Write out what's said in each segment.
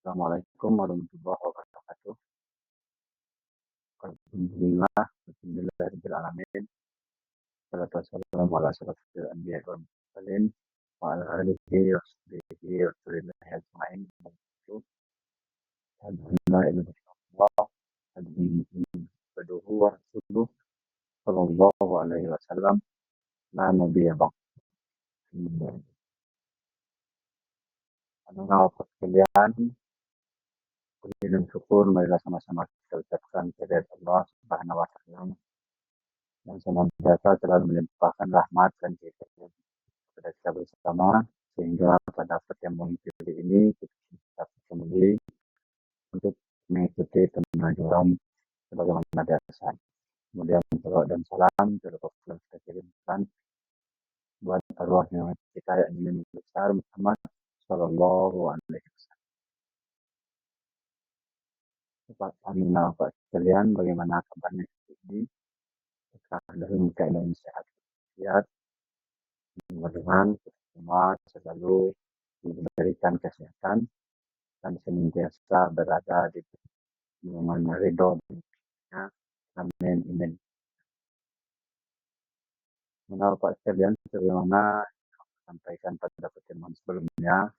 Assalamualaikum warahmatullahi wabarakatuh. Alhamdulillah, alhamdulillahirabbil alamin. Wassalatu wassalamu ala asyrofil anbiya'i wal mursalin wa ala alihi wa sahbihi wa sallam ajma'in. Alhamdulillah illallah. Alhamdulillah wa rasuluh sallallahu alaihi wasallam. La nabiyya ba'd. Anak sekalian, puji dan syukur marilah sama-sama kita ucapkan kepada Allah Subhanahu wa taala yang senantiasa selalu melimpahkan rahmat dan hidayah kepada kita bersama, sehingga pada pertemuan kali ini kita kembali untuk mengikuti pembelajaran sebagaimana biasa. Kemudian salawat dan salam kita kirimkan buat arwahnya kita yang ingin besar Muhammad Sallallahu Alaihi Wasallam. Pak Aminah, Pak sekalian, bagaimana kabarnya ini? Dalam keadaan sehat, mudah-mudahan kita semua selalu diberikan kesehatan dan senantiasa berada di mana ridho. Amin. Amin. Menurut Pak sekalian, sebagaimana sampaikan pada pertemuan sebelumnya,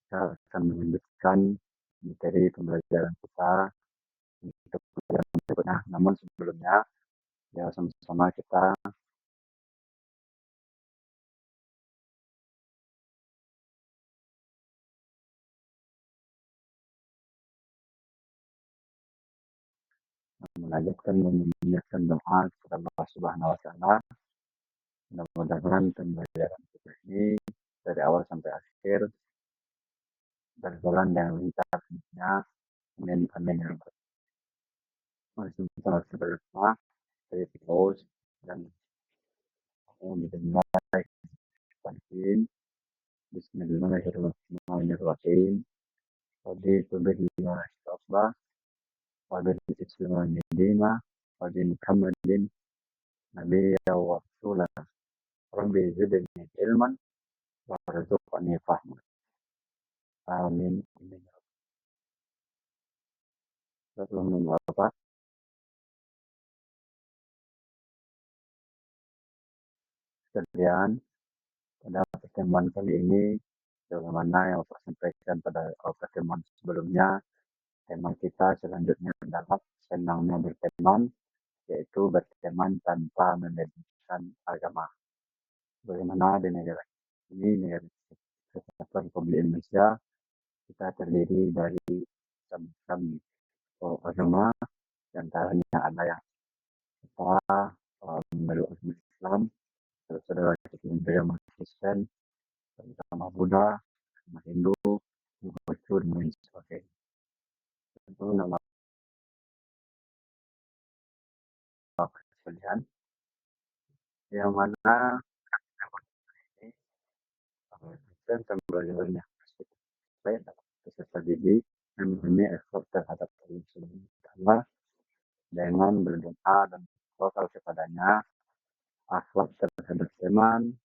kita akan melanjutkan materi pembelajaran kita untuk pembelajaran berikutnya. Namun sebelumnya, ya sama-sama kita melanjutkan meminjamkan doa kepada Allah Subhanahu Wa Taala. Mudah-mudahan pembelajaran kita ini dari awal sampai akhir berjalan dengan lancar. Amin. Amin. Masih kita bersama dari Firdaus dan dimulai. Bismillahirrahmanirrahim. Raditu billahi rabba wa bil islami dina wa bi Muhammadin nabiyya wa rasulah. Rabbi zidni ilman warzuqni fahman. Amin. Sebelum Bapak sekalian, pada pertemuan kali ini, sebagaimana yang saya sampaikan pada pertemuan sebelumnya, tema kita selanjutnya adalah senangnya berteman, yaitu berteman tanpa membeda agama. Bagaimana di negara ini, negara Kesatuan Republik Indonesia, kita terdiri dari macam-macam agama, di antaranya ada yang kita memeluk agama Islam, saudara kita beragama Kristen, agama Buddha, agama Hindu, Konghucu, dan lain sebagainya. Itu nama sekalian, yang mana ini tentang pembelajarannya baik peserta didik yang mempunyai effort terhadap Allah dengan berdoa dan bertawakal kepadanya, akhlak terhadap teman,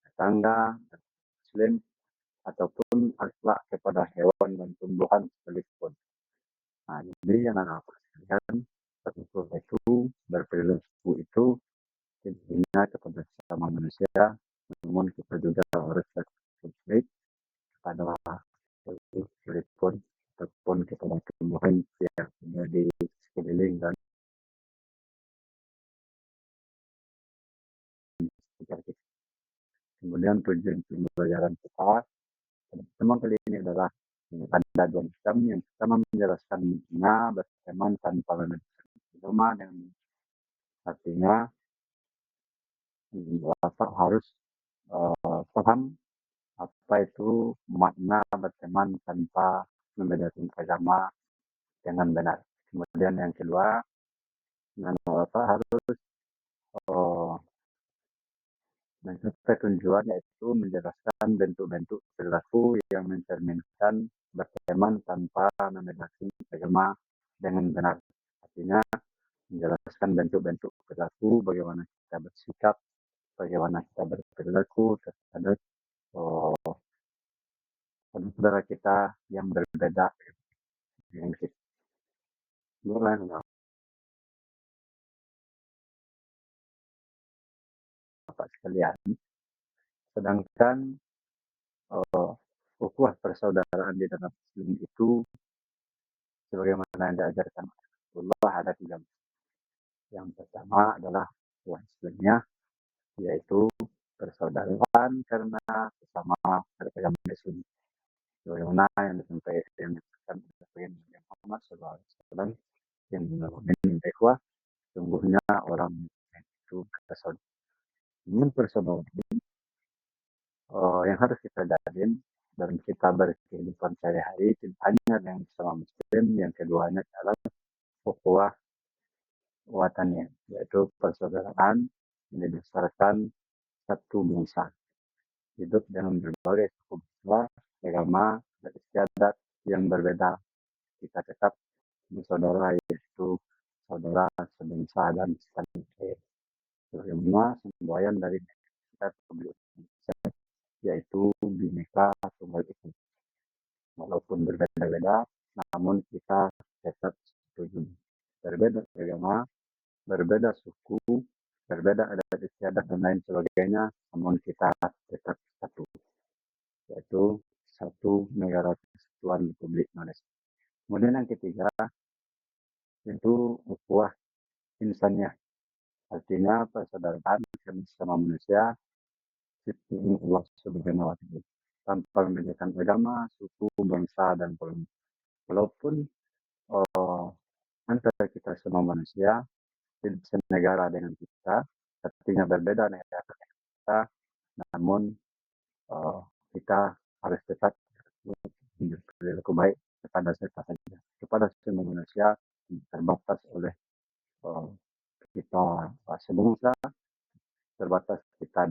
tetangga, dan muslim, ataupun akhlak kepada hewan dan tumbuhan sekalipun. Nah, jadi yang anak sekalian, itu berperilaku itu intinya kepada sesama manusia, namun kita juga harus baik kepada sekalipun ataupun kepada tumbuhan yang ada di sekeliling dan sekitar kita. Kemudian tujuan pembelajaran kita teman kali ini adalah ada dua macam. Yang pertama menjelaskan makna berteman tanpa membeda agama, dengan artinya Bapak harus paham apa itu makna berteman tanpa membedakan agama dengan benar. Kemudian yang kedua, Bapak harus mencapai tujuan, yaitu menjelaskan bentuk-bentuk perilaku yang mencerminkan berteman tanpa membedakan agama dengan benar. Artinya menjelaskan bentuk-bentuk perilaku, bagaimana kita bersikap, bagaimana kita berperilaku terhadap saudara kita yang berbeda dengan kita. Boleh, Bapak sekalian. Sedangkan ukhuwah persaudaraan di dalam Islam itu sebagaimana yang diajarkan Rasulullah ada tiga. Yang pertama adalah ukhuwah Islamnya, yaitu persaudaraan karena bersama beragama Islam. Sebagaimana yang disampaikan oleh Nabi Muhammad SAW yang melakukan ikhwah, sungguhnya orang itu bersaudara. Namun persaudaraan yang harus kita jadiin dalam kita berkehidupan sehari-hari tidak hanya dengan sesama muslim, yang keduanya adalah ukhuwah watannya, yaitu persaudaraan yang didasarkan satu bangsa, hidup dengan berbagai suku bangsa, agama, dan istiadat yang berbeda. Kita tetap bersaudara, yaitu saudara sebangsa dan setanah air. Sebagaimana semboyan dari kita yaitu Bhinneka Tunggal Ika. Walaupun berbeda-beda, namun kita tetap setuju. Berbeda agama, berbeda suku, berbeda adat istiadat dan lain sebagainya, namun kita tetap satu, yaitu satu negara kesatuan Republik Indonesia. Kemudian yang ketiga, itu ukhuwah insaniyah. Artinya persaudaraan sama manusia sifat Allah Subhanahu wa Ta'ala, tanpa membedakan agama, suku, bangsa, dan kelompok. Walaupun antara kita semua manusia tidak senegara dengan kita, artinya berbeda negara dengan kita, namun uh, kita harus tetap berperilaku baik kepada siapa saja, kepada semua manusia, terbatas oleh uh, kita sebangsa, terbatas kita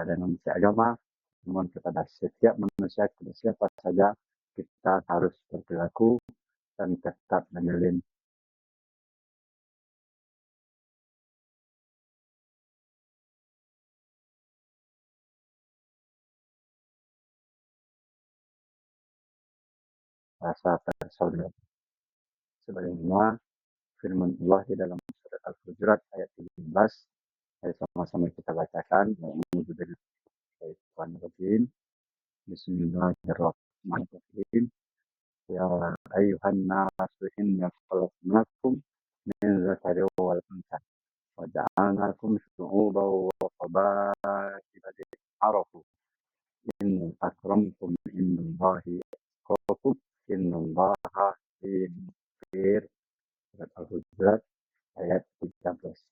dengan agama, namun kepada setiap manusia, kepada siapa saja kita harus berperilaku dan tetap menjalin rasa persaudaraan. Sebagaimana firman Allah di dalam surat Al-Hujurat ayat 17, ayo sama-sama kita bacakan. Bismillahirrahmanirrahim. Ya ayuhan nasu inna khalaqnakum min zakari wal unsa wa ja'alnakum syu'uban wa qabaila lita'arafu. Inna akramakum indallahi atqakum. Innallaha alimul khabir. Surat Al-Hujurat ayat 13.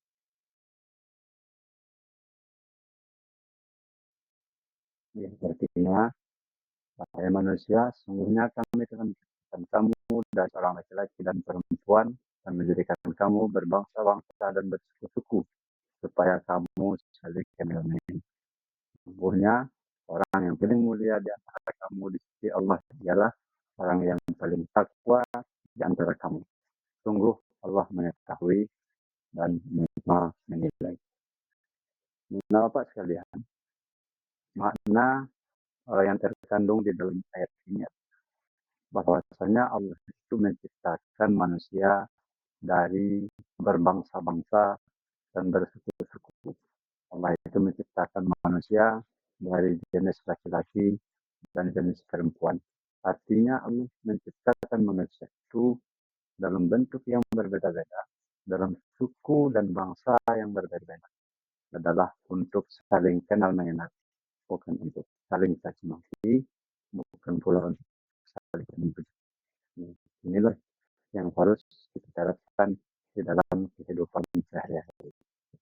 Yang artinya, wahai manusia, sungguhnya kami telah menciptakan kamu dari seorang laki-laki dan perempuan dan menjadikan kamu berbangsa-bangsa dan bersuku-suku supaya kamu saling kenal. Sungguhnya orang yang paling mulia di antara kamu di sisi Allah ialah orang yang paling takwa di antara kamu. Sungguh Allah mengetahui dan menilai. Nah, Bapak sekalian, makna yang terkandung di dalam ayat ini bahwasanya Allah itu menciptakan manusia dari berbangsa-bangsa dan bersuku-suku. Allah itu menciptakan manusia dari jenis laki-laki dan jenis perempuan. Artinya Allah menciptakan manusia itu dalam bentuk yang berbeda-beda, dalam suku dan bangsa yang berbeda-beda. Adalah untuk saling kenal mengenal, bukan untuk saling caci maki, bukan pula untuk saling membenci. Inilah yang harus kita terapkan di dalam kehidupan sehari-hari.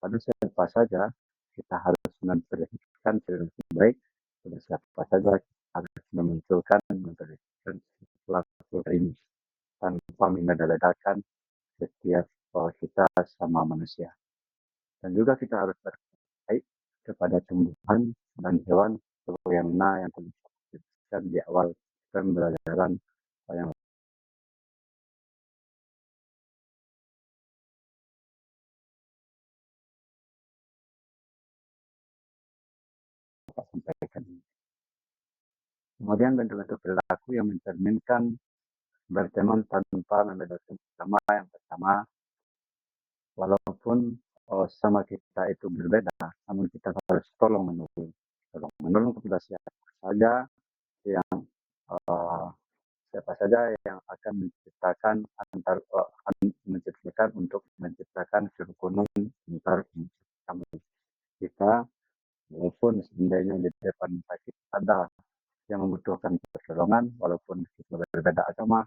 Pada siapa saja kita harus memperhatikan perilaku baik, pada siapa saja kita harus memunculkan memperhatikan perilaku ini tanpa membeda-bedakan setiap kita sama manusia. Dan juga kita harus berbaik kepada tumbuhan dan hewan sebagaimana yang telah disebutkan di awal pembelajaran yang saya sampaikan. Kemudian bentuk-bentuk perilaku yang mencerminkan berteman tanpa membedakan agama. Yang pertama, walaupun sama kita itu berbeda, namun kita harus tolong menolong kepada siapa saja yang uh, siapa saja yang akan menciptakan untuk menciptakan kerukunan antar kami kita, walaupun sebenarnya di depan kita ada yang membutuhkan pertolongan, walaupun kita berbeda agama,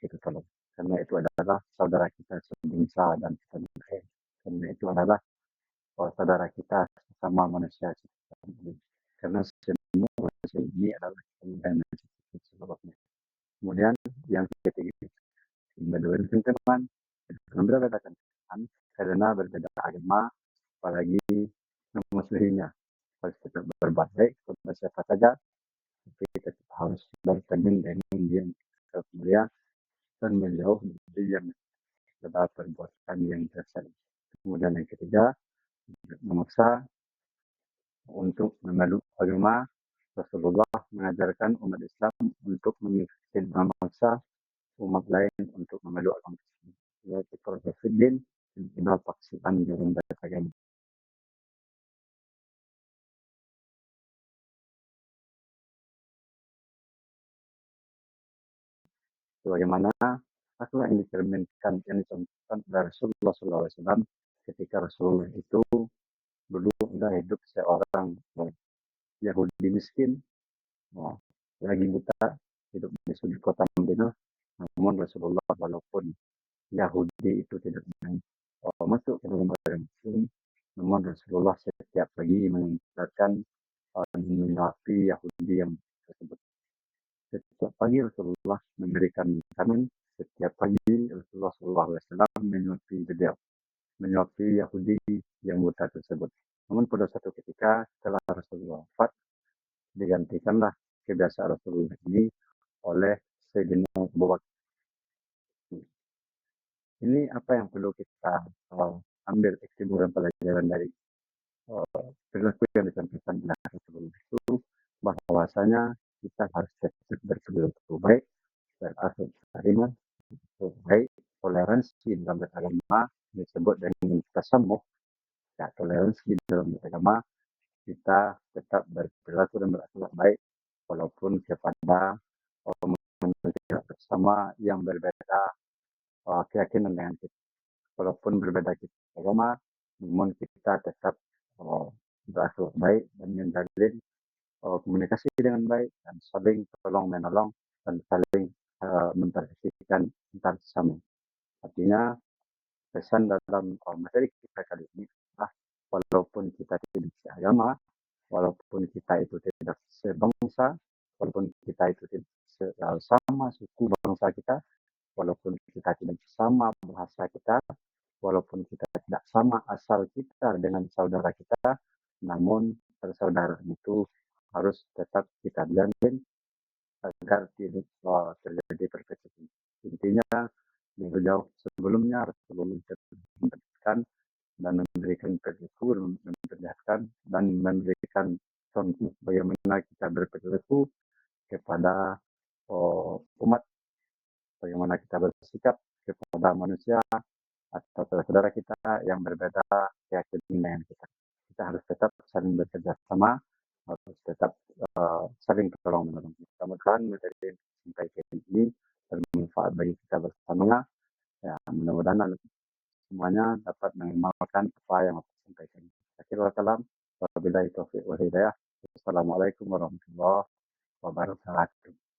kita tolong. Karena itu adalah saudara kita sebangsa dan setanah. Karena itu adalah saudara kita sesama manusia. Karena semua manusia ini adalah kemudian sebabnya. Kemudian yang ketiga, berbeda teman, berbeda teman, karena berbeda agama, apalagi memusuhinya. Harus tetap berbuat baik kepada siapa saja, tapi kita harus berteman dengan dia kemudian dan menjauh dari yang terdapat perbuatan yang tercela. Kemudian yang ketiga, memaksa untuk memeluk agama. Rasulullah mengajarkan umat Islam untuk memaksa umat lain untuk memeluk agama Islam. Yaitu Protestan dan paksian dalam beragama. Bagaimana akhlak yang dicerminkan yang dicontohkan oleh Rasulullah SAW ketika Rasulullah itu dulu sudah hidup seorang Yahudi miskin, lagi buta, hidup di sudut kota Madinah. Namun Rasulullah walaupun Yahudi itu tidak masuk ke dalam agama Muslim, namun Rasulullah setiap pagi mengingatkan menyikapi Yahudi yang tersebut. Setiap pagi Rasulullah memberikan makanan, setiap pagi Rasulullah SAW menyuapi Yahudi yang buta tersebut. Namun pada satu ketika setelah Rasulullah wafat, digantikanlah kebiasaan Rasulullah ini oleh Sayyidina Abu Bakar. Ini apa yang perlu kita ambil iktibar pelajaran dari perilaku yang disampaikan oleh Rasulullah itu, bahwasanya kita harus tetap berperilaku baik, berakhlak karimah, baik, toleransi dalam beragama disebut dengan tasamuh. Ya, toleransi dalam beragama, kita tetap berperilaku dan berakhlak baik walaupun kepada manusia bersama yang berbeda keyakinan dengan kita. Walaupun berbeda kita agama, namun kita tetap berakhlak baik dan menjalin komunikasi dengan baik dan saling tolong menolong dan saling memperhatikan antar sesama. Artinya pesan dalam materi kita kali ini adalah walaupun kita tidak seagama, walaupun kita itu tidak sebangsa, walaupun kita itu tidak sama suku bangsa kita, walaupun kita tidak sama bahasa kita, walaupun kita tidak sama asal kita dengan saudara kita, namun persaudaraan itu harus tetap kita jalin agar tidak terjadi perpecahan. Intinya, jauh sebelumnya Rasulullah memberikan dan memberikan perilaku, memperlihatkan dan memberikan contoh bagaimana kita berperilaku kepada umat, bagaimana kita bersikap kepada manusia atau saudara kita yang berbeda keyakinan dengan kita. Kita harus tetap saling bekerja sama, harus tetap saling tolong menolong. Mudah-mudahan materi yang disampaikan ini bermanfaat bagi kita bersama. Ya, mudah-mudahan semuanya dapat mengamalkan apa yang aku sampaikan. Akhirul kalam, wabillahi taufiq wal hidayah. Assalamualaikum warahmatullahi wabarakatuh.